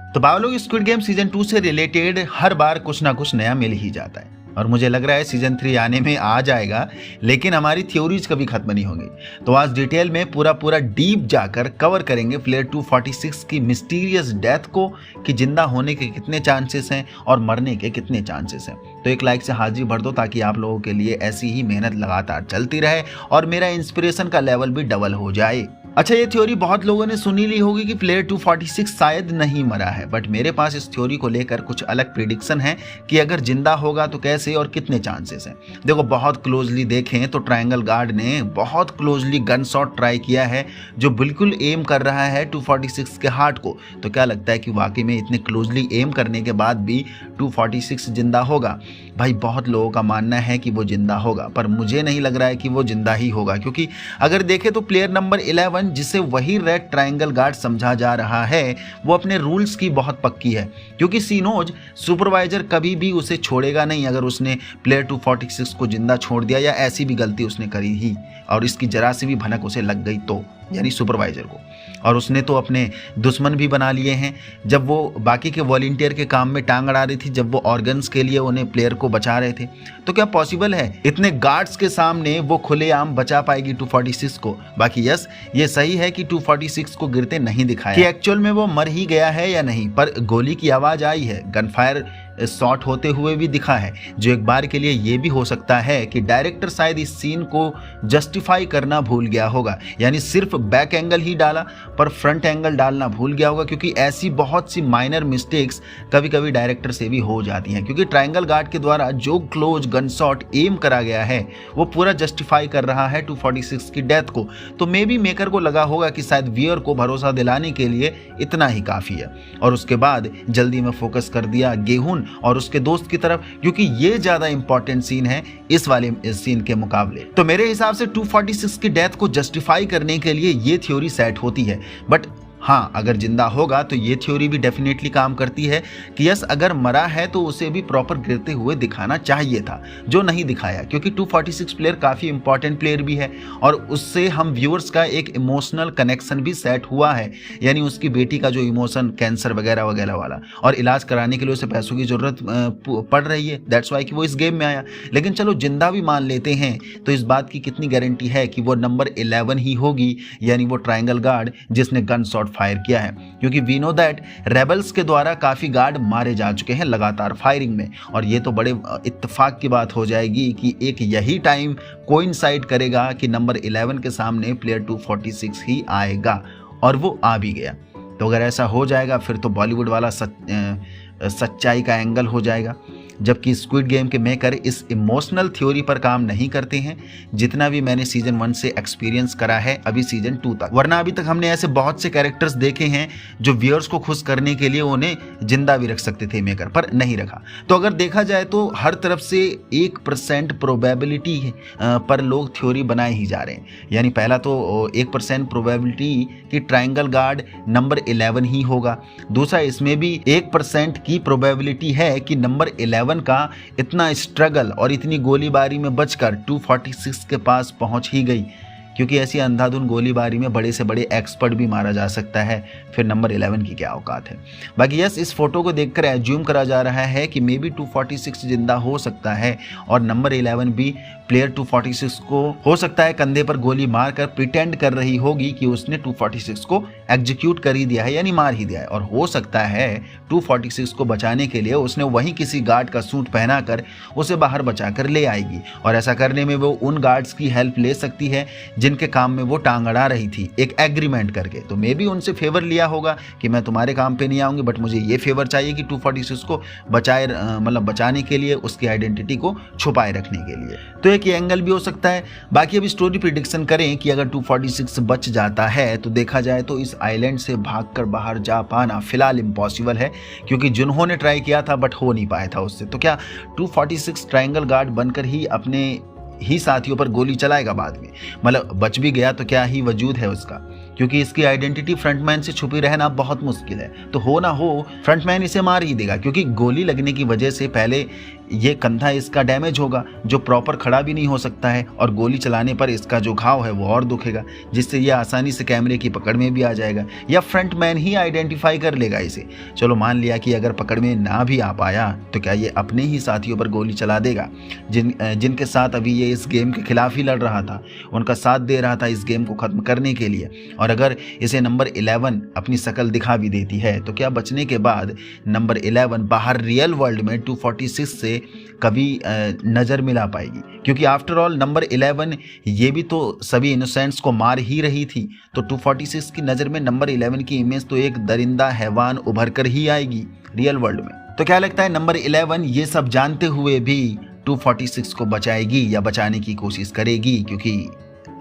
तो बावलोग squid game season 2 से related हर बार कुछ ना कुछ नया मिल ही जाता है और मुझे लग रहा है सीजन 3 आने में आ जाएगा, लेकिन हमारी थ्योरीज कभी खत्म नहीं होंगी। तो आज डिटेल में पूरा डीप जाकर कवर करेंगे फ्लेयर 246 की मिस्टीरियस डेथ को, कि जिंदा होने के कितने चांसेस हैं और मरने के कितने चांसेस हैं। तो एक लाइक से हाजिरी भर दो ताकि आप लोगों के लिए ऐसी ही मेहनत लगातार चलती रहे और मेरा इंस्पिरेशन का लेवल भी डबल हो जाए। अच्छा, ये थ्योरी बहुत लोगों ने सुनी ली होगी कि प्लेयर 246 शायद नहीं मरा है, बट मेरे पास इस थ्योरी को लेकर कुछ अलग प्रिडिक्शन है कि अगर जिंदा होगा तो कैसे और कितने चांसेस हैं। देखो, बहुत क्लोजली देखें तो ट्रायंगल गार्ड ने बहुत क्लोजली गन शॉट ट्राई किया है जो बिल्कुल एम कर रहा है 246 के हार्ट को। तो क्या लगता है कि वाकई में इतने क्लोजली एम करने के बाद भी 246 जिंदा होगा? भाई, बहुत लोगों का मानना है कि वो जिंदा होगा, पर मुझे नहीं लग रहा है कि वो जिंदा ही होगा, क्योंकि अगर देखें तो प्लेयर नंबर 11 जिसे वही रेड ट्रायंगल गार्ड समझा जा रहा है, वो अपने रूल्स की बहुत पक्की है, क्योंकि सीनोज सुपरवाइजर कभी भी उसे छोड़ेगा नहीं अगर उसने प्लेयर 246 को जिंदा छोड़ दिया या ऐसी भी गलती उसने करी ही और इसकी जरा से भी भनक उसे लग गई तो, यानी सुपरवाइजर को। और उसने तो अपने दुश्मन भी बना लिए हैं। जब वो बाकी के वॉलंटियर के काम में टांग अड़ा रही थी, जब वो ऑर्गन्स के लिए उन्हें प्लेयर को बचा रहे थे, तो क्या पॉसिबल है इतने गार्ड्स के सामने वो खुलेआम बचा पाएगी 246 को? बाकी यस, ये सही है कि 246 को गिरते नहीं दिखाया कि एक्चुअल में वो मर ही गया है या नहीं, पर गोली की आवाज आई है, गनफायर शॉट होते हुए भी दिखा है, जो एक बार के लिए ये भी हो सकता है कि डायरेक्टर शायद इस सीन को जस्टिफाई करना भूल गया होगा, यानी सिर्फ बैक एंगल ही डाला पर फ्रंट एंगल डालना भूल गया होगा, क्योंकि ऐसी बहुत सी माइनर मिस्टेक्स कभी कभी डायरेक्टर से भी हो जाती हैं। क्योंकि ट्रायंगल गार्ड के द्वारा जो क्लोज गन शॉट एम करा गया है वो पूरा जस्टिफाई कर रहा है 246 की डेथ को। तो मे बी मेकर को लगा होगा कि शायद व्यूअर को भरोसा दिलाने के लिए इतना ही काफी है, और उसके बाद जल्दी में फोकस कर दिया गेहून और उसके दोस्त की तरफ, क्योंकि ये ज्यादा इंपॉर्टेंट सीन है इस वाले सीन के मुकाबले। तो मेरे हिसाब से 246 की डेथ को जस्टिफाई करने के लिए ये थ्योरी सेट होती है। बट हाँ, अगर जिंदा होगा तो ये थ्योरी भी डेफिनेटली काम करती है कि यस, अगर मरा है तो उसे भी प्रॉपर गिरते हुए दिखाना चाहिए था, जो नहीं दिखाया, क्योंकि 246 प्लेयर काफ़ी इंपॉर्टेंट प्लेयर भी है और उससे हम व्यूअर्स का एक इमोशनल कनेक्शन भी सेट हुआ है, यानी उसकी बेटी का जो इमोशन, कैंसर वगैरह वगैरह वाला, और इलाज कराने के लिए उसे पैसों की ज़रूरत पड़ रही है, दैट्स वाई कि वो इस गेम में आया। लेकिन चलो जिंदा भी मान लेते हैं, तो इस बात की कितनी गारंटी है कि वो नंबर 11 ही होगी, यानी वो ट्रायंगल गार्ड जिसने गन शॉट फायर किया है, क्योंकि वी नो दैट रेबल्स के द्वारा काफी गार्ड मारे जा चुके हैं लगातार फायरिंग में, और ये तो बड़े इत्तेफाक की बात हो जाएगी कि एक यही टाइम कोइंसाइड करेगा कि नंबर 11 के सामने प्लेयर 246 ही आएगा, और वो आ भी गया। तो अगर ऐसा हो जाएगा फिर तो बॉलीवुड वाला सच्चाई का एंगल हो जाएगा, जबकि स्क्विड गेम के मेकर इस इमोशनल थ्योरी पर काम नहीं करते हैं, जितना भी मैंने सीजन 1 से एक्सपीरियंस करा है अभी सीजन 2 तक। वरना अभी तक हमने ऐसे बहुत से कैरेक्टर्स देखे हैं जो व्यूअर्स को खुश करने के लिए उन्हें जिंदा भी रख सकते थे मेकर, पर नहीं रखा। तो अगर देखा जाए तो हर तरफ से 1% प्रोबेबिलिटी पर लोग थ्योरी बनाए ही जा रहे हैं, यानी पहला तो 1% प्रोबेबिलिटी कि ट्रायंगल गार्ड नंबर 11 ही होगा। दूसरा, इसमें भी 1% की प्रोबेबिलिटी है कि नंबर 11 का इतना स्ट्रगल और इतनी गोलीबारी में बचकर 246 के पास पहुंच ही गई, क्योंकि ऐसी अंधाधुन गोलीबारी में बड़े से बड़े एक्सपर्ट भी मारा जा सकता है, फिर नंबर 11 की क्या औकात है। बाकी यस, इस फोटो को देखकर एज्यूम करा जा रहा है कि मे बी 246 जिंदा हो सकता है और नंबर 11 भी प्लेयर 246 को हो सकता है कंधे पर गोली मारकर प्रिटेंड कर रही होगी कि उसने 246 को एग्जीक्यूट कर ही दिया है, यानी मार ही दिया है, और हो सकता है 246 को बचाने के लिए उसने वहीं किसी गार्ड का सूट पहनाकर उसे बाहर बचाकर ले आएगी, और ऐसा करने में वो उन गार्ड्स की हेल्प ले सकती है जिनके काम में वो टांग अड़ा रही थी, एक एग्रीमेंट करके। तो मे बी उनसे फेवर लिया होगा कि मैं तुम्हारे काम पे नहीं आऊंगी, बट मुझे ये फेवर चाहिए कि 246 को बचाने के लिए, उसकी आइडेंटिटी को छुपाए रखने के लिए। तो एक ये एंगल भी हो सकता है। बाकी अब स्टोरी प्रिडिक्शन करें कि अगर 246 बच जाता है तो देखा जाए तो इस आइलैंड से भागकर बाहर जा पाना फिलहाल इम्पॉसिबल है, क्योंकि जिन्होंने ट्राई किया था बट हो नहीं पाया था उससे। तो क्या 246 ट्रायंगल गार्ड बनकर ही अपने ही साथियों पर गोली चलाएगा बाद में? मतलब बच भी गया तो क्या ही वजूद है उसका, क्योंकि इसकी आइडेंटिटी फ्रंटमैन से छुपी रहना बहुत मुश्किल है। तो हो ना हो फ्रंटमैन इसे मार ही देगा, क्योंकि गोली लगने की वजह से पहले ये कंधा इसका डैमेज होगा जो प्रॉपर खड़ा भी नहीं हो सकता है, और गोली चलाने पर इसका जो घाव है वो और दुखेगा, जिससे ये आसानी से कैमरे की पकड़ में भी आ जाएगा, या फ्रंटमैन ही आइडेंटिफाई कर लेगा इसे। चलो मान लिया कि अगर पकड़ में ना भी आ पाया तो क्या ये अपने ही साथियों पर गोली चला देगा जिनके साथ अभी ये इस गेम के खिलाफ ही लड़ रहा था, उनका साथ दे रहा था इस गेम को खत्म करने के लिए। और अगर इसे नंबर 11 अपनी शक्ल दिखा भी देती है तो क्या बचने के बाद नंबर 11 बाहर रियल वर्ल्ड में 246 से कभी नज़र मिला पाएगी? क्योंकि आफ्टर ऑल नंबर 11 ये भी तो सभी इनोसेंट्स को मार ही रही थी, तो 246 की नज़र में नंबर 11 की इमेज तो एक दरिंदा हैवान उभर कर ही आएगी रियल वर्ल्ड में। तो क्या लगता है नंबर 11 ये सब जानते हुए भी 246 को बचाएगी या बचाने की कोशिश करेगी? क्योंकि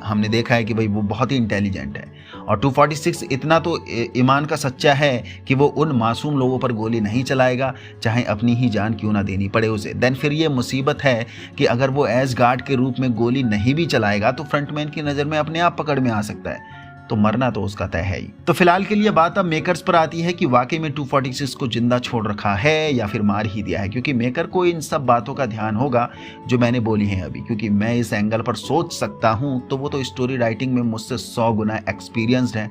हमने देखा है कि भाई वो बहुत ही इंटेलिजेंट है, और 246 इतना तो ईमान का सच्चा है कि वो उन मासूम लोगों पर गोली नहीं चलाएगा चाहे अपनी ही जान क्यों ना देनी पड़े उसे। देन फिर ये मुसीबत है कि अगर वो एज गार्ड के रूप में गोली नहीं भी चलाएगा तो फ्रंटमैन की नज़र में अपने आप पकड़ में आ सकता है, तो मरना तो उसका तय है ही। तो फिलहाल के लिए बात अब मेकर्स पर आती है कि वाकई में 246 को जिंदा छोड़ रखा है या फिर मार ही दिया है, क्योंकि मेकर को इन सब बातों का ध्यान होगा जो मैंने बोली हैं अभी, क्योंकि मैं इस एंगल पर सोच सकता हूं तो वो तो स्टोरी राइटिंग में मुझसे 100 गुना एक्सपीरियंस्ड है,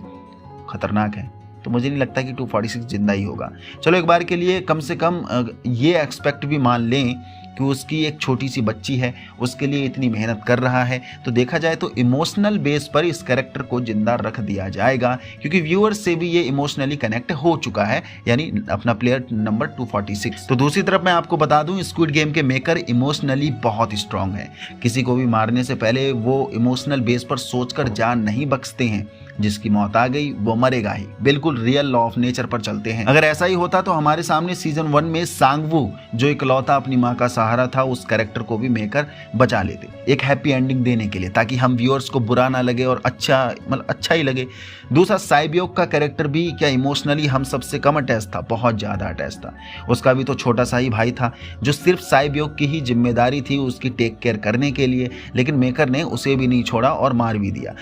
खतरनाक है। तो मुझे नहीं लगता कि 246 जिंदा ही होगा। चलो एक बार के लिए कम से कम ये एक्सपेक्ट भी मान लें कि उसकी एक छोटी सी बच्ची है, उसके लिए इतनी मेहनत कर रहा है, तो देखा जाए तो इमोशनल बेस पर इस कैरेक्टर को जिंदा रख दिया जाएगा, क्योंकि व्यूअर्स से भी ये इमोशनली कनेक्ट हो चुका है, यानी अपना प्लेयर नंबर 246। तो दूसरी तरफ मैं आपको बता दूं स्क्विड गेम के मेकर इमोशनली बहुत स्ट्रांग है। किसी को भी मारने से पहले वो इमोशनल बेस पर सोचकर जान नहीं बख्शते हैं, जिसकी मौत आ गई वो मरेगा ही, बिल्कुल रियल लॉ ऑफ नेचर पर चलते हैं। अगर ऐसा ही होता तो हमारे सामने सीजन 1 में सांगवू जो इकलौता अपनी माँ का सहारा था, उस कैरेक्टर को भी मेकर बचा लेते एक हैप्पी एंडिंग देने के लिए, ताकि हम व्यूअर्स को बुरा ना लगे और अच्छा ही लगे। दूसरा साइबियोक का कैरेक्टर भी क्या इमोशनली हम सबसे कम अटैच था? बहुत ज्यादा अटैच था। उसका भी तो छोटा सा ही भाई था जो सिर्फ साइबियोक की ही जिम्मेदारी थी उसकी टेक केयर करने के लिए, लेकिन मेकर ने उसे भी नहीं छोड़ा और मार भी दिया,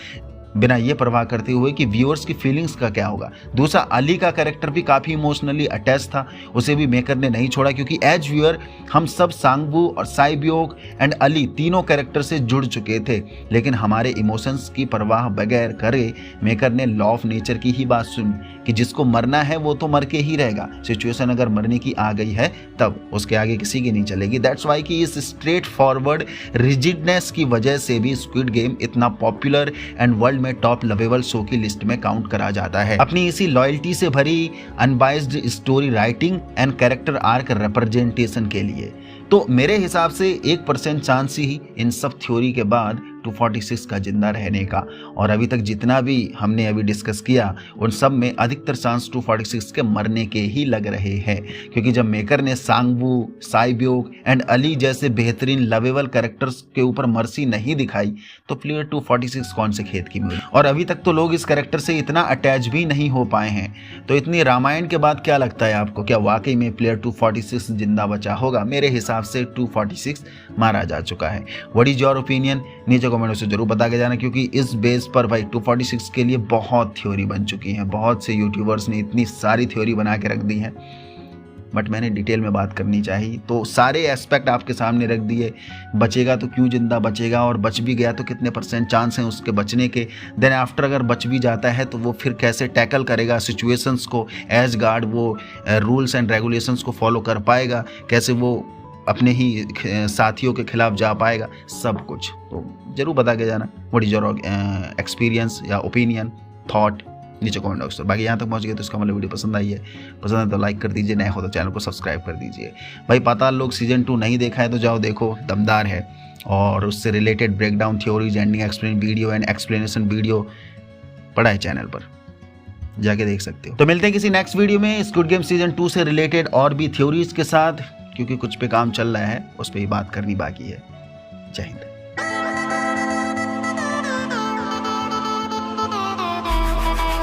बिना ये परवाह करते हुए कि व्यूअर्स की फीलिंग्स का क्या होगा। दूसरा अली का कैरेक्टर भी काफ़ी इमोशनली अटैच था, उसे भी मेकर ने नहीं छोड़ा, क्योंकि एज व्यूअर हम सब सांगवू और साइबियोक एंड अली तीनों कैरेक्टर से जुड़ चुके थे, लेकिन हमारे इमोशंस की परवाह बगैर करे मेकर ने लॉ ऑफ नेचर की ही बात सुनी कि जिसको मरना है वो तो मर के ही रहेगा। सिचुएशन अगर मरने की आ गई है तब उसके आगे किसी की नहीं चलेगी। दैट्स वाई कि इस स्ट्रेट फॉरवर्ड रिजिडनेस की वजह से भी स्क्विड गेम इतना पॉपुलर एंड वर्ल्ड में टॉप लवेबल शो की लिस्ट में काउंट करा जाता है, अपनी इसी लॉयल्टी से भरी unbiased story writing and character arc representation के लिए। तो मेरे हिसाब से 1% चांस ही इन सब थ्योरी के बाद 246 का जिंदा रहने का, और अभी तक जितना भी हमने अभी डिस्कस किया उन सब में अधिकतर चांस 246 के मरने के ही लग रहे हैं, क्योंकि जब मेकर ने सांगवू, साइबियोक एंड अली जैसे बेहतरीन लवेबल कैरेक्टर्स के ऊपर मर्सी नहीं दिखाई तो प्लेयर 246 कौन से खेत की मिली। और अभी तक तो लोग इस कैरेक्टर से इतना अटैच भी नहीं हो पाए हैं। तो इतनी रामायण के बाद क्या लगता है आपको, क्या वाकई में प्लेयर 246 जिंदा बचा होगा? मेरे हिसाब से 246 मारा जा चुका है। What is your opinion? नीचे कमेंट से जरूर बता के जाना, क्योंकि इस बेस पर भाई 246 के लिए बहुत थ्योरी बन चुकी हैं, बहुत से यूट्यूबर्स ने इतनी सारी थ्योरी बना के रख दी है, बट मैंने डिटेल में बात करनी चाहिए तो सारे एस्पेक्ट आपके सामने रख दिए। बचेगा तो क्यों जिंदा बचेगा, और बच भी गया तो कितने % चांस हैं उसके बचने के। देन आफ्टर अगर बच भी जाता है तो वो फिर कैसे टैकल करेगा सिचुएशंस को, एज गार्ड वो रूल्स एंड रेगुलेशंस को फॉलो कर पाएगा, कैसे वो अपने ही साथियों के खिलाफ जा पाएगा, सब कुछ तो जरूर बता के जाना। व्हाट इज योर एक्सपीरियंस या ओपिनियन, थॉट नीचे कमेंट बॉक्स में। बाकी यहाँ तक पहुँच गए तो इसका मतलब वीडियो पसंद आई है, पसंद है तो लाइक कर दीजिए, नए हो तो चैनल को सब्सक्राइब कर दीजिए। भाई पाताल लोक सीजन 2 नहीं देखा है तो जाओ देखो, दमदार है, और उससे related breakdown theories, ending explain video and explanation video पड़ा है चैनल पर, जाके देख सकते हो। तो मिलते हैं किसी नेक्स्ट वीडियो में स्क्विड गेम सीजन 2 से रिलेटेड और भी थ्योरीज के साथ, क्योंकि कुछ पे काम चल रहा है, उस पर ही बात करनी बाकी है। जय हिंद।